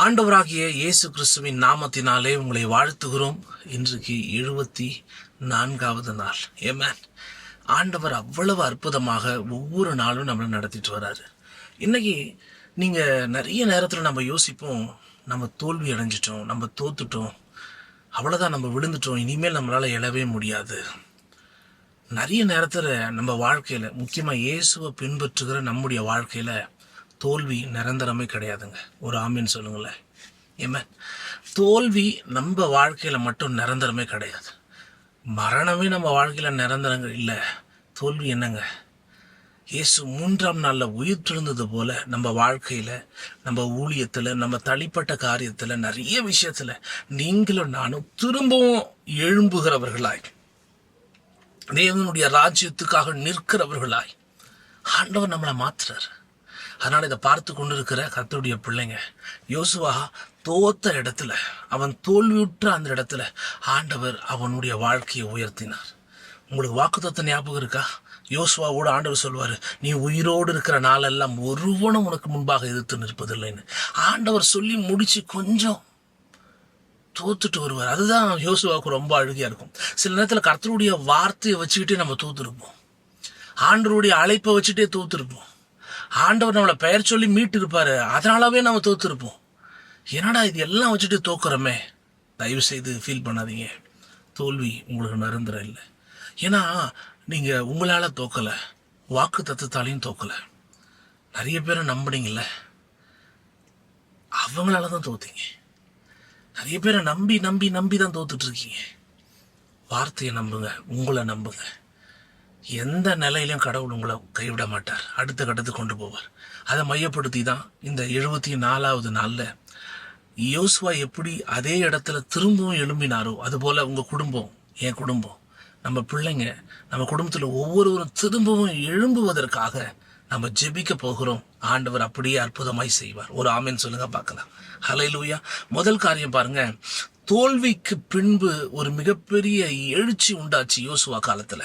ஆண்டவராகிய இயேசு கிறிஸ்துவின் நாமத்தினாலே உங்களை வாழ்த்துகிறோம். இன்றைக்கு 74வது நாள். ஏமேன். ஆண்டவர் அவ்வளவு அற்புதமாக ஒவ்வொரு நாளும் நம்மளை நடத்திட்டு வர்றாரு. இன்னைக்கு நீங்க நிறைய நேரத்தில் நம்ம யோசிப்போம், நம்ம தோல்வி அடைஞ்சிட்டோம், நம்ம தோத்துட்டோம், அவ்வளோதான், நம்ம விழுந்துட்டோம், இனிமேல் நம்மளால எழவே முடியாது. நிறைய நேரத்தில் நம்ம வாழ்க்கையில், முக்கியமாக இயேசுவை பின்பற்றுகிற நம்முடைய வாழ்க்கையில் தோல்வி நிரந்தரமே கிடையாதுங்க. ஒரு ஆமீன் சொல்லுங்களேன். ஏமே, தோல்வி நம்ம வாழ்க்கையில் மட்டும் நிரந்தரமே கிடையாது. மரணமே நம்ம வாழ்க்கையில் நிரந்தரங்கள் இல்லை. தோல்வி என்னங்க? இயேசு 3ஆம் நாளில் உயிர்த்தெழுந்தது போல நம்ம வாழ்க்கையில், நம்ம ஊழியத்தில், நம்ம தனிப்பட்ட காரியத்தில், நிறைய விஷயத்தில் நீங்களும் நானும் திரும்பவும் எழும்புகிறவர்களாய், தேவனுடைய ராஜ்யத்துக்காக நிற்கிறவர்களாய் ஆண்டவர் நம்மளை மாத்துறாரு. அதனால் இதை பார்த்து கொண்டு இருக்கிற கர்த்தருடைய பிள்ளைங்க, யோசுவா தோத்த இடத்துல, அவன் தோல்வியுற்ற அந்த இடத்துல ஆண்டவர் அவனுடைய வாழ்க்கையை உயர்த்தினார். உங்களுக்கு வாக்குத்தத்தம் ஞாபகம் இருக்கா? யோசுவாவோடு ஆண்டவர் சொல்வார், நீ உயிரோடு இருக்கிற நாளெல்லாம் ஒருவனும் உனக்கு முன்பாக எதிர்த்து நிற்பதில்லைன்னு. ஆண்டவர் சொல்லி முடிச்சு கொஞ்சம் தோத்துட்டு வருவார். அதுதான் யோசுவாவுக்கு ரொம்ப அழுகையா இருக்கும். சில நேரத்தில் கர்த்தருடைய வார்த்தையை வச்சுக்கிட்டே நம்ம தோத்துருப்போம். ஆண்டவருடைய அழைப்பை வச்சுட்டே தோத்துருப்போம். ஆண்டவர் நம்மளை பெயர் சொல்லி மீட்டு இருப்பாரு, அதனாலவே நம்ம தோத்துருப்போம். என்னடா இது எல்லாம் வச்சுட்டு தோக்குறோமே? தயவு செய்து ஃபீல் பண்ணாதீங்க. தோல்வி உங்களுக்கு நிரந்தரம் இல்லை. ஏன்னா நீங்க உங்களால தோக்கலை, வாக்கு தத்துவத்தாலையும் தோக்கலை. நிறைய பேரை நம்பினீங்கல்ல, அவங்களால தான் தோத்தீங்க. நிறைய பேரை நம்பி நம்பி நம்பி தான் தோத்துட்டு இருக்கீங்க. வார்த்தையை நம்புங்க, உங்களை நம்புங்க. எந்த நிலையிலும் கடவுள் உங்களை கைவிட மாட்டார், அடுத்த கட்டத்துக்கு கொண்டு போவார். அதை மையப்படுத்தி தான் இந்த 74வது நாளில் யோசுவா எப்படி அதே இடத்துல திரும்பவும் எழும்பினாரோ, அதுபோல் உங்கள் குடும்பம், என் குடும்பம், நம்ம பிள்ளைங்க, நம்ம குடும்பத்தில் ஒவ்வொருவரும் திரும்பவும் எழும்புவதற்காக நம்ம ஜெபிக்க போகிறோம். ஆண்டவர் அப்படியே அற்புதமாய் செய்வார். ஒரு ஆமீன் சொல்லுங்க பார்க்கலாம். ஹல்லேலூயா. முதல் காரியம் பாருங்க, தோல்விக்கு பின்பு ஒரு மிகப்பெரிய எழுச்சி உண்டாச்சு யோசுவா காலத்துல.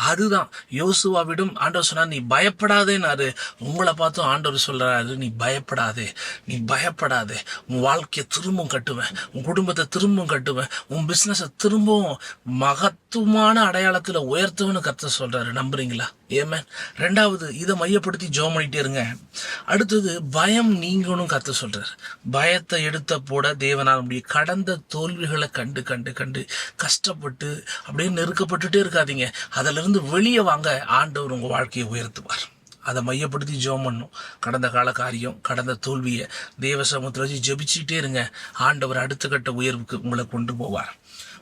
அதுதான் யோசுவாவிடம் ஆண்டவர் சொன்னார், நீ பயப்படாதேன்னாரு. உங்களை பார்த்தும் ஆண்டவர் சொல்றாரு, நீ பயப்படாதே, நீ பயப்படாதே. உன் வாழ்க்கையை திரும்பவும் கட்டுவேன், உன் குடும்பத்தை திரும்பவும் கட்டுவேன், உன் பிசினஸை திரும்பவும் மகத்துவமான அடையாளத்துல உயர்த்துவேன்னு கர்த்தர் சொல்றாரு. நம்புறீங்களா? ஏமே. ரெண்டாவது, இதை மையப்படுத்தி ஜெபம் பண்ணிட்டே இருங்க. அடுத்தது, பயம் நீங்கணும் கர்த்தர் சொல்றாரு. பயத்தை எடுத்த போட தேவனால் முடியும். கடந்த தோல்விகளை கண்டு கண்டு கண்டு கஷ்டப்பட்டு அப்படியே நெருக்கப்பட்டுட்டே இருக்காதீங்க. அதுல இருந்து வெளியே வாங்க, ஆண்டவர் உங்க வாழ்க்கையை உயர்த்துவார். அதை மையப்படுத்தி ஜெபம் பண்ணும். கடந்த கால காரியம், கடந்த தோல்வியை தேவ சமூகத்தில் வச்சு ஜெபிச்சுட்டே இருங்க. ஆண்டவர் அடுத்த கட்ட உயர்வுக்கு உங்களை கொண்டு போவார்.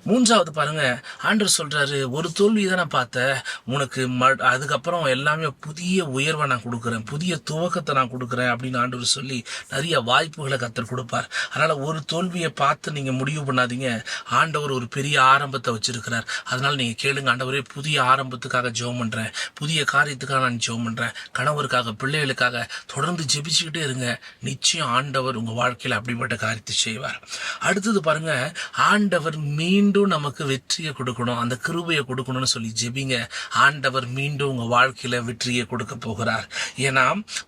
மூன்றாவது பாருங்க, ஆண்டவர் சொல்றாரு, ஒரு தோல்வி தானே பார்த்த, உனக்கு அதுக்கப்புறம் எல்லாமே புதிய உயர்வை நான் கொடுக்குறேன், புதிய துவக்கத்தை நான் கொடுக்குறேன் அப்படின்னு ஆண்டவர் சொல்லி நிறைய வாய்ப்புகளை கர்த்தர் கொடுப்பார். அதனால ஒரு தோல்வியை பார்த்து நீங்க முடிவு பண்ணாதீங்க. ஆண்டவர் ஒரு பெரிய ஆரம்பத்தை வச்சிருக்கிறார். அதனால நீங்க கேளுங்க, ஆண்டவரே புதிய ஆரம்பத்துக்காக ஜெபம் பண்றேன், புதிய காரியத்துக்காக நான் ஜெபம் பண்றேன், கணவருக்காக, பிள்ளைகளுக்காக தொடர்ந்து ஜெபிச்சுக்கிட்டே இருங்க. நிச்சயம் ஆண்டவர் உங்க வாழ்க்கையில அப்படிப்பட்ட காரியத்தை செய்வார். அடுத்தது பாருங்க, ஆண்டவர் மீண்டும் நமக்கு வெற்றியை கொடுக்கணும், அந்த கிருபையை கொடுக்கணும்னு சொல்லி ஜெபிங்க. ஆண்டவர் மீண்டும் உங்க வாழ்க்கையில வெற்றியை கொடுக்க போகிறார். ஏன்னா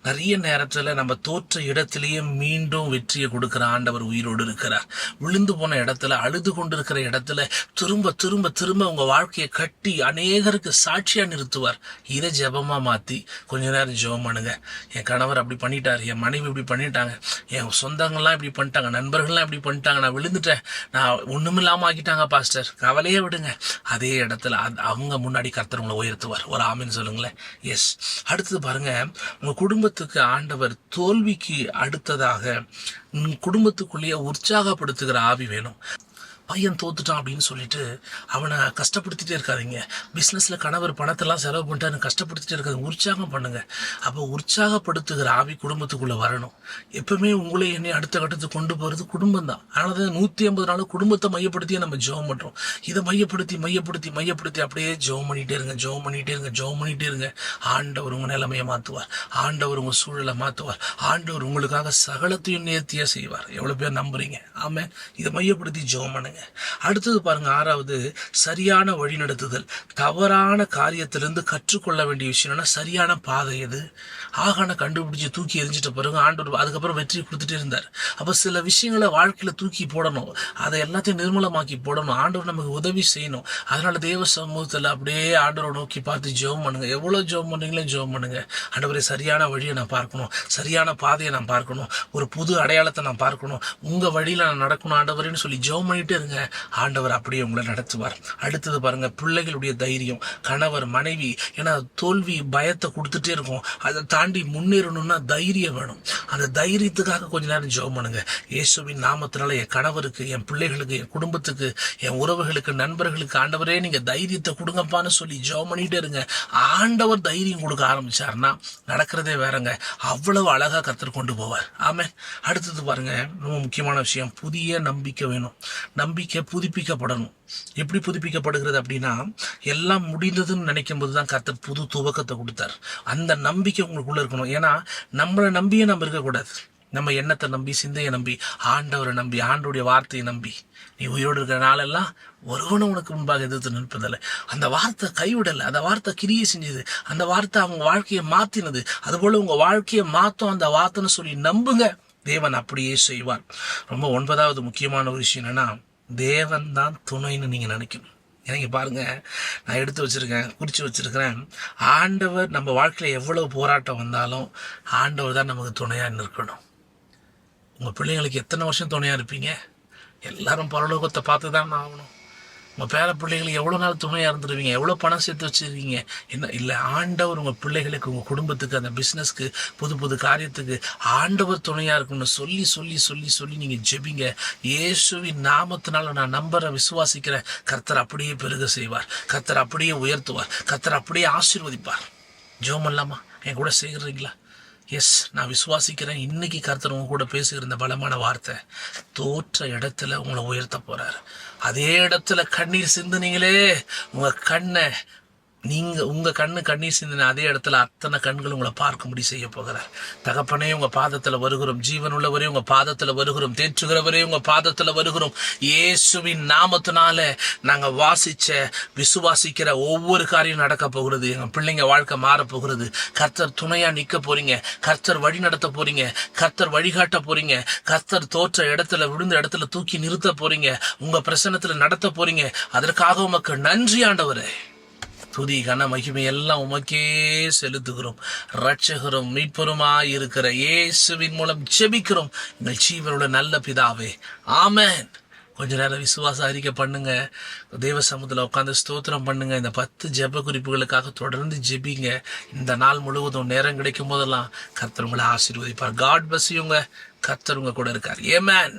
நிறைய நேரத்துல நம்ம தோற்ற இடத்திலேயே மீண்டும் வெற்றியை கொடுக்கிற ஆண்டவர் உயிரோடு இருக்கிறார். விழுந்து போன இடத்துல, அழுது கொண்டிருக்கிற இடத்துல திரும்ப திரும்ப திரும்ப உங்க வாழ்க்கையை கட்டி அநேகருக்கு சாட்சியா நிறுத்துவார். இதை ஜெபமா மாத்தி கொஞ்ச நேரம் ஜெபம் பண்ணுங்க. என் கணவர் அப்படி பண்ணிட்டாரு, என் மனைவி இப்படி பண்ணிட்டாங்க, என் சொந்தங்கள்லாம் இப்படி பண்ணிட்டாங்க, நண்பர்கள்லாம் இப்படி பண்ணிட்டாங்க, நான் விழுந்துட்டேன், நான் ஒண்ணுமில்லாம ஆக்கிட்டாங்க பாஸ்டர், கவலையே விடுங்க. அதே இடத்துல அவங்க முன்னாடி கர்த்தர் உங்களை உயர்த்துவார். ஒரு ஆமீன் சொல்லுங்களேன். எஸ். அடுத்தது பாருங்க, உங்க குடும்பத்துக்கு ஆண்டவர் தோல்விக்கு அடுத்ததாக குடும்பத்துக்குள்ளேயே உற்சாகப்படுத்துகிற ஆவி வேணும். பையன் தோத்துட்டான் அப்படின்னு சொல்லிட்டு அவனை கஷ்டப்படுத்திட்டே இருக்காதிங்க. பிஸ்னஸ்ல கணவர் பணத்தெல்லாம் செலவு பண்ணிட்டு கஷ்டப்படுத்திட்டே இருக்காது. உற்சாகம் பண்ணுங்க. அப்போ உற்சாகப்படுத்துகிற ஆவி குடும்பத்துக்குள்ள வரணும். எப்பவுமே உங்களை என்னை அடுத்த கட்டத்துக்கு கொண்டு போறது குடும்பம் தான். அதனாலதான் 150 நாள் குடும்பத்தை மையப்படுத்தியே நம்ம ஜெபம் பண்றோம். இதை மையப்படுத்தி மையப்படுத்தி மையப்படுத்தி அப்படியே ஜெபம் பண்ணிட்டே இருங்க, ஜெபம் பண்ணிட்டே இருங்க, ஜெபம் பண்ணிட்டே இருங்க. ஆண்டவர் உங்க நிலைமையை மாத்துவார். ஆண்டவர் உங்க சூழலை மாத்துவார். ஆண்டவர் உங்களுக்காக சகலத்தையும் நேர்த்தியா செய்வார். எவ்வளவு பேர் நம்புறீங்க? ஆமா. இதை மையப்படுத்தி ஜெபம் பண்ணுங்க. பாருங்க. அடுத்தது பாருங்க, 6வது சரியான வழிநடத்துதல். தவறான காரியத்திலிருந்து கற்றுக்கொள்ள வேண்டிய விஷயம் என்னன்னா, சரியான பாதை எது. ஆகான கண்டுபிடிச்சு தூக்கி எரிஞ்சிட்ட பிறகு ஆண்டவர் அதுக்கப்புறம் வெற்றி கொடுத்துட்டே இருந்தார். அப்ப சில விஷயங்களை வாழ்க்கையில தூக்கி போடணும், அதை எல்லாத்தையும் நிர்மூலமாக்கி போடணும். ஆண்டவர் நமக்கு உதவி செய்யணும். அதனால தேவ சமூகத்துல அப்படியே ஆண்டவரை நோக்கி பார்த்து ஜெபம் பண்ணுங்க. எவ்வளவு ஜெபம் பண்ணீங்களோ ஜெபம் பண்ணுங்க. ஆண்டவரே, சரியான வழியை நான் பார்க்கணும், சரியான பாதையை நான் பார்க்கணும், ஒரு புது அடையாளத்தை நான் பார்க்கணும், உங்க வழியில நான் நடக்கணும் ஆண்டவரேன்னு சொல்லி ஜெபம் பண்ணிட்டே இருங்க. ஆண்டவர் அப்படியே உங்களை நடத்துவார். அடுத்தது பாருங்க, பிள்ளைகளுடைய தைரியம். கணவர் மனைவி ஏன்னா தோல்வி பயத்தை கொடுத்துட்டே இருக்கும், அதை தாண்டி முன்னேறணும்னா தைரியம் வேணும். அந்த தைரியத்துக்காக கொஞ்ச நேரம் ஜெபம் பண்ணுங்க. இயேசுவின் நாமத்தினால என் கணவருக்கு, என் பிள்ளைகளுக்கு, என் குடும்பத்துக்கு, என் உறவுகளுக்கு, நண்பர்களுக்கு ஆண்டவரே நீங்க தைரியத்தை கொடுங்கப்பான்னு சொல்லி ஜெபம் பண்ணிட்டே இருங்க. ஆண்டவர் தைரியம் கொடுக்க ஆரம்பிச்சாருன்னா நடக்கிறதே வேறங்க. அவ்வளவு அழகா கர்த்தர் கொண்டு போவார். ஆமென். அடுத்தது பாருங்க, ரொம்ப முக்கியமான விஷயம், புதிய நம்பிக்கை வேணும். நம்பிக்கை புதுப்பிக்கப்படணும். எப்படி புதுப்பிக்கப்படுகிறது அப்படின்னா, எல்லாம் முடிந்ததுன்னு நினைக்கும் போதுதான் கர்த்தர் புது துவக்கத்தை கொடுத்தார். அந்த நம்பிக்கை உங்களுக்குள்ள இருக்கணும். ஏன்னா நம்மளை நம்பியே நம்ம இருக்கக்கூடாது. நம்ம எண்ணத்தை நம்பி, சிந்தையை நம்பி, ஆண்டவரை நம்பி, ஆண்டோடைய வார்த்தையை நம்பி, நீ உயிரோடு இருக்கிற நாளெல்லாம் ஒருவனும் உனக்கு முன்பாக எதிர்த்து நிற்பதில்லை. அந்த வார்த்தை கைவிடலை, அந்த வார்த்தை கிரியை செஞ்சது, அந்த வார்த்தை அவங்க வாழ்க்கையை மாத்தினது. அதுபோல உங்க வாழ்க்கையை மாத்தும் அந்த வார்த்தைன்னு சொல்லி நம்புங்க. தேவன் அப்படியே செய்வார். ரொம்ப 9வது முக்கியமான ஒரு விஷயம் என்னன்னா, தேவன் தான் துணைன்னு நீங்க நினைக்கணும். எனக்கு பாருங்க, நான் எடுத்து வச்சிருக்கேன், குறிச்சு வச்சிருக்கிறேன். ஆண்டவர் நம்ம வாழ்க்கையில எவ்வளவு போராட்டம் வந்தாலும் ஆண்டவர் தான் நமக்கு துணையா நிற்கணும். உங்க பிள்ளைங்களுக்கு எத்தனை வருஷம் துணையா இருப்பீங்க? எல்லாரும் பரலோகத்தை பார்த்து தான் ஆகணும். உங்கள் பேர பிள்ளைகளுக்கு எவ்வளோ நாள் துணையாக இருந்துருவீங்க? எவ்வளோ பணம் சேர்த்து வச்சுருக்கீங்க? என்ன இல்லை, ஆண்டவர் உங்கள் பிள்ளைகளுக்கு, உங்கள் குடும்பத்துக்கு, அந்த பிஸ்னஸ்க்கு, புது புது காரியத்துக்கு ஆண்டவர் துணையாக இருக்கணும்னு சொல்லி சொல்லி சொல்லி சொல்லி நீங்கள் ஜெபிங்க. இயேசுவின் நாமத்தினால நான் நம்புறேன், விசுவாசிக்கிறேன். கர்த்தர் அப்படியே பெருக செய்வார், கர்த்தர் அப்படியே உயர்த்துவார், கர்த்தர் அப்படியே ஆசீர்வதிப்பார். ஜெபம் இல்லாமா என் கூட செய்கிறீங்களா? எஸ், நான் விசுவாசிக்கிறேன். இன்னைக்கு கர்த்தர் உங்க கூட பேசுகிற இந்த பலமான வார்த்தை தோற்ற இடத்துல உங்களை உயர்த்த போறாரு. அதே இடத்துல கண்ணீர் சிந்துனீங்களே, உங்க கண்ணு கண்ணீர் சிந்தின அதே இடத்துல அத்தனை கண்கள் உங்களை பார்க்கும்படி செய்ய போகிறார். தகப்பனே, உங்க பாதத்துல வருகிறோம். ஜீவனுள்ளவரே உங்க பாதத்துல வருகிறோம். தேற்றுகிறவரே உங்க பாதத்துல வருகிறோம். இயேசுவின் நாமத்தினால நாங்க விசுவாசிக்கிற ஒவ்வொரு காரியம் நடக்க போகிறது. எங்க பிள்ளைங்க வாழ்க்கை மாற போகிறது. கர்த்தர் துணையா நிக்க போறீங்க. கர்த்தர் வழி நடத்த போறீங்க. கர்த்தர் வழிகாட்ட போறீங்க. கர்த்தர் தோற்ற இடத்துல, விழுந்த இடத்துல தூக்கி நிறுத்த போறீங்க. உங்க பிரசன்னத்துல நடத்த போறீங்க. அதற்காக உமக்கு நன்றி ஆண்டவரே. துதி கன மகிமை எல்லாம் உமக்கே செலுத்துகிறோம். ரட்சகரும் மீட்பருமாய் இருக்கிற இயேசுவின் மூலம் ஜெபிக்கிறோம் எங்கள் ஜீவனுள்ள நல்ல பிதாவே, ஆமென். கொஞ்ச நேரம் விசுவாச அறிக்கை பண்ணுங்க. தேவ சமூகத்துல உட்காந்து ஸ்தோத்திரம் பண்ணுங்க. இந்த 10 ஜெப குறிப்புகளுக்காக தொடர்ந்து ஜெபிங்க. இந்த நாள் முழுவதும் நேரம் கிடைக்கும் போதெல்லாம் கர்த்தர் உங்களை ஆசீர்வதிப்பார். காட் பிளஸ் யூங்க. கர்த்தர் உங்க கூட இருக்கார். ஆமென்.